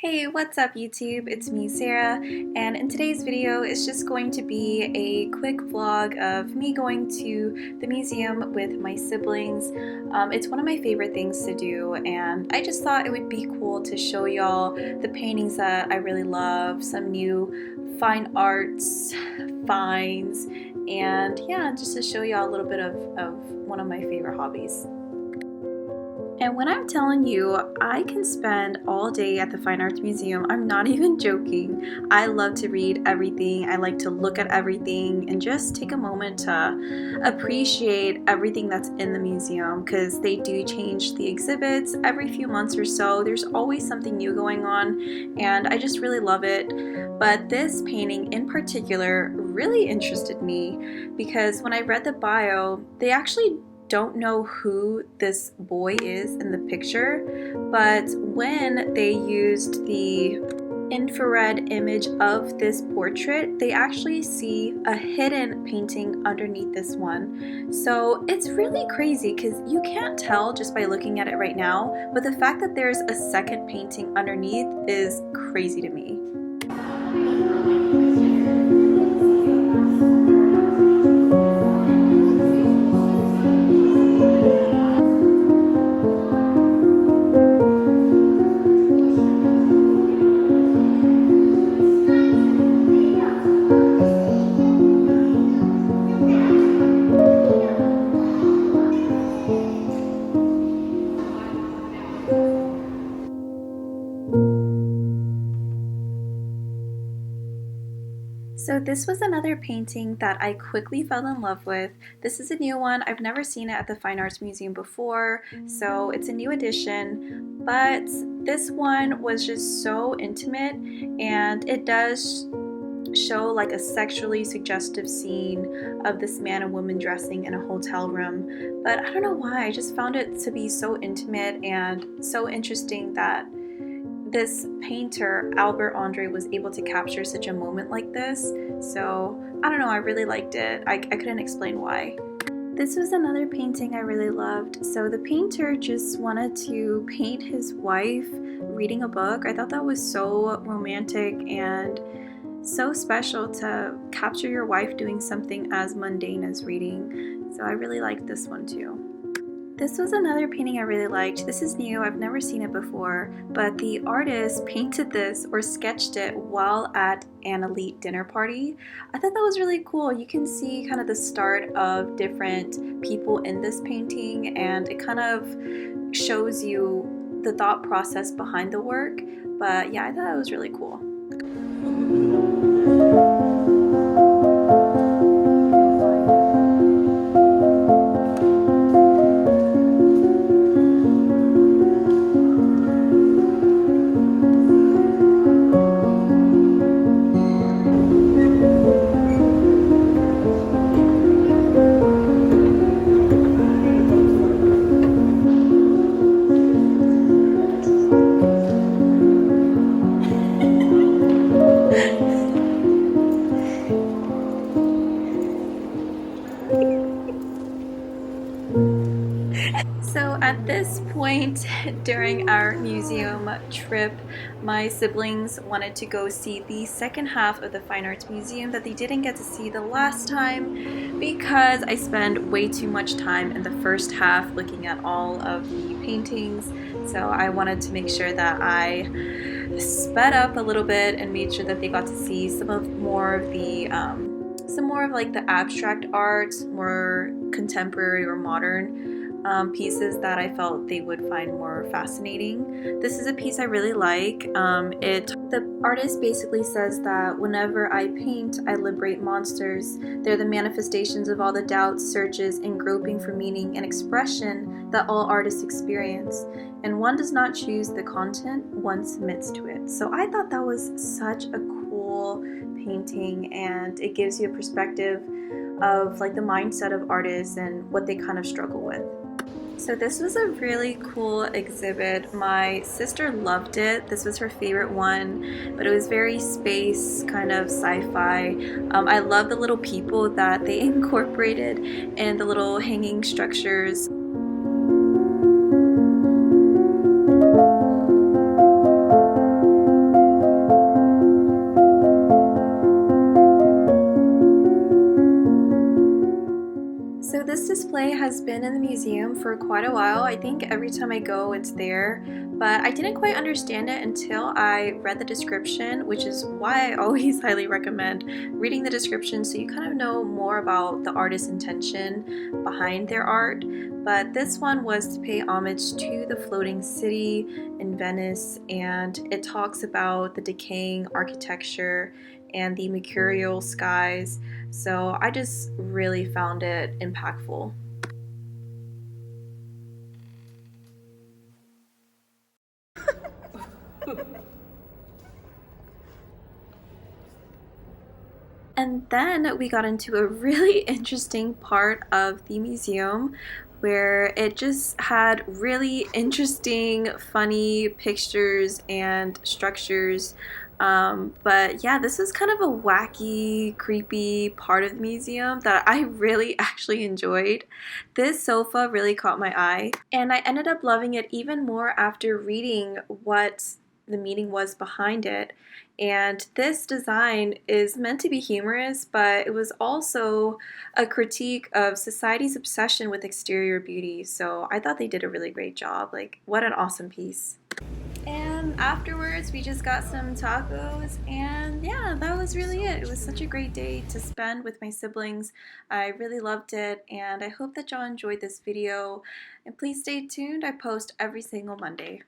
Hey, what's up YouTube? It's me, Sarah, and in today's video it's just going to be a quick vlog of me going to the museum with my siblings. It's one of my favorite things to do, and I just thought it would be cool to show y'all the paintings that I really love, some new fine arts finds, and yeah, just to show y'all a little bit of one of my favorite hobbies. And when I'm telling you, I can spend all day at the Fine Arts Museum, I'm not even joking. I love to read everything, I like to look at everything, and just take a moment to appreciate everything that's in the museum, because they do change the exhibits every few months or so. There's always something new going on, and I just really love it. But this painting in particular really interested me, because when I read the bio, they actually don't know who this boy is in the picture, but when they used the infrared image of this portrait, they actually see a hidden painting underneath this one. So it's really crazy because you can't tell just by looking at it right now, but the fact that there's a second painting underneath is crazy to me. So this was another painting that I quickly fell in love with. This is a new one. I've never seen it at the Fine Arts Museum before, so it's a new addition. But this one was just so intimate, and it does show like a sexually suggestive scene of this man and woman dressing in a hotel room. But I don't know why, I just found it to be so intimate and so interesting that this painter, Albert Andre, was able to capture such a moment like this. So I don't know, I really liked it. I couldn't explain why. This was another painting I really loved. So the painter just wanted to paint his wife reading a book. I thought that was so romantic and so special to capture your wife doing something as mundane as reading. So I really liked this one too. This was another painting I really liked. This is new, I've never seen it before, but the artist painted this or sketched it while at an elite dinner party. I thought that was really cool. You can see kind of the start of different people in this painting, and it kind of shows you the thought process behind the work. But yeah, I thought it was really cool. So at this point during our museum trip, my siblings wanted to go see the second half of the Fine Arts Museum that they didn't get to see the last time, because I spent way too much time in the first half looking at all of the paintings. So I wanted to make sure that I sped up a little bit and made sure that they got to see some more of like the abstract art, more contemporary or modern pieces that I felt they would find more fascinating. This is a piece I really like. The artist basically says that whenever I paint, I liberate monsters. They're the manifestations of all the doubts, searches, and groping for meaning and expression that all artists experience. And one does not choose the content, one submits to it. So I thought that was such a cool painting, and it gives you a perspective of like the mindset of artists and what they kind of struggle with. So this was a really cool exhibit. My sister loved it. This was her favorite one, but it was very space, kind of sci-fi. I love the little people that they incorporated and the little hanging structures. display has been in the museum for quite a while. I think every time I go it's there, but I didn't quite understand it until I read the description, which is why I always highly recommend reading the description so you kind of know more about the artist's intention behind their art. But this one was to pay homage to the floating city in Venice, and it talks about the decaying architecture and the mercurial skies. So I just really found it impactful. And then we got into a really interesting part of the museum where it just had really interesting, funny pictures and structures. But yeah, this was kind of a wacky, creepy part of the museum that I really actually enjoyed. This sofa really caught my eye, and I ended up loving it even more after reading what the meaning was behind it. And this design is meant to be humorous, but it was also a critique of society's obsession with exterior beauty. So I thought they did a really great job. Like, what an awesome piece. And afterwards, we just got some tacos, and yeah, that was really it. It was such a great day to spend with my siblings. I really loved it, and I hope that y'all enjoyed this video. And please stay tuned, I post every single Monday.